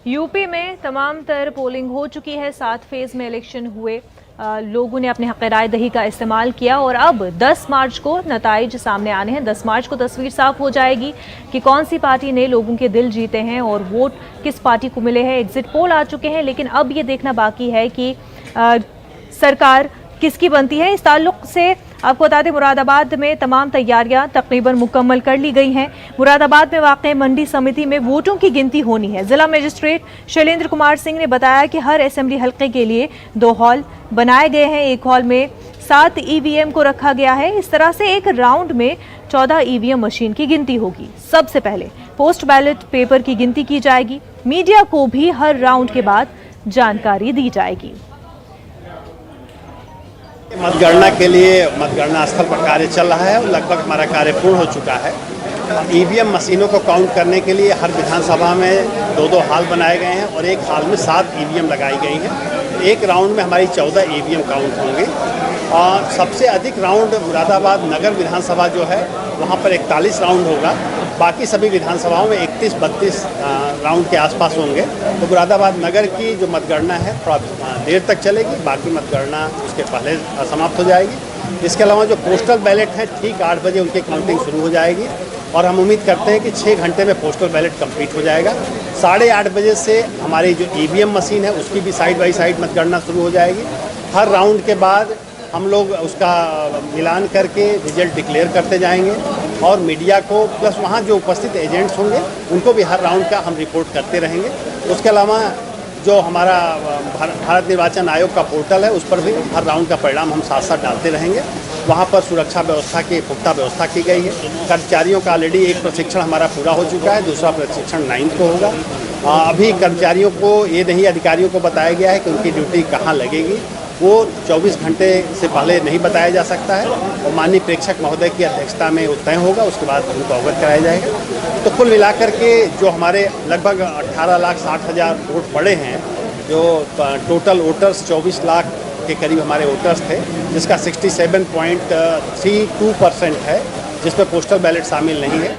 UP में तमाम तर पोलिंग हो चुकी है। 7 फेज में इलेक्शन हुए। लोगों ने अपने हक़ राय दही का इस्तेमाल किया और अब 10 मार्च को नताइज सामने आने हैं। 10 मार्च को तस्वीर साफ हो जाएगी कि कौन सी पार्टी ने लोगों के दिल जीते हैं और वोट किस पार्टी को मिले हैं। एग्जिट पोल आ चुके हैं, लेकिन अब ये देखना बाकी है कि सरकार किसकी बनती है। इस ताल्लुक से आपको बता दें, मुरादाबाद में तमाम तैयारियां तकरीबन मुकम्मल कर ली गई हैं। मुरादाबाद में वाक़ मंडी समिति में वोटों की गिनती होनी है। जिला मजिस्ट्रेट शैलेंद्र कुमार सिंह ने बताया कि हर असेंबली हल्के के लिए 2 हॉल बनाए गए हैं। एक हॉल में 7 ईवीएम को रखा गया है। इस तरह से एक राउंड में 14 ईवीएम मशीन की गिनती होगी। सबसे पहले पोस्ट बैलेट पेपर की गिनती की जाएगी। मीडिया को भी हर राउंड के बाद जानकारी दी जाएगी। मतगणना के लिए मतगणना स्थल पर कार्य चल रहा है और लगभग हमारा कार्य पूर्ण हो चुका है। ईवीएम मशीनों को काउंट करने के लिए हर विधानसभा में 2-2 हॉल बनाए गए हैं और एक हॉल में 7 ईवीएम लगाई गई हैं। एक राउंड में हमारी 14 ईवीएम काउंट होंगे और सबसे अधिक राउंड मुरादाबाद नगर विधानसभा जो है वहाँ पर 41 राउंड होगा। बाकी सभी विधानसभाओं में 31-32 राउंड के आसपास होंगे। तो मुरादाबाद नगर की जो मतगणना है थोड़ा देर तक चलेगी, बाकी मतगणना उसके पहले समाप्त हो जाएगी। इसके अलावा जो पोस्टल बैलेट हैं ठीक 8 बजे उनकी काउंटिंग शुरू हो जाएगी और हम उम्मीद करते हैं कि 6 घंटे में पोस्टल बैलेट कंप्लीट हो जाएगा। 8:30 बजे से हमारी जो ईवीएम मशीन है उसकी भी साइड बाई साइड मतगणना शुरू हो जाएगी। हर राउंड के बाद हम लोग उसका मिलान करके रिजल्ट डिक्लेयर करते जाएंगे और मीडिया को प्लस वहाँ जो उपस्थित एजेंट्स होंगे उनको भी हर राउंड का हम रिपोर्ट करते रहेंगे। उसके अलावा जो हमारा भारत निर्वाचन आयोग का पोर्टल है उस पर भी हर राउंड का परिणाम हम साथ साथ डालते रहेंगे। वहाँ पर सुरक्षा व्यवस्था की पुख्ता व्यवस्था की गई है। कर्मचारियों का ऑलरेडी एक प्रशिक्षण हमारा पूरा हो चुका है, दूसरा प्रशिक्षण 9 को होगा। अभी कर्मचारियों को ये नहीं अधिकारियों को बताया गया है कि उनकी ड्यूटी कहाँ लगेगी, वो 24 घंटे से पहले नहीं बताया जा सकता है और माननीय प्रेक्षक महोदय की अध्यक्षता में वो तय होगा, उसके बाद उनको अवगत कराया जाएगा। तो कुल मिलाकर के जो हमारे लगभग 18,60,000 वोट पड़े हैं, जो टोटल वोटर्स 24 लाख के करीब हमारे वोटर्स थे, जिसका 67.32% है, जिसमें पोस्टल बैलेट शामिल नहीं है।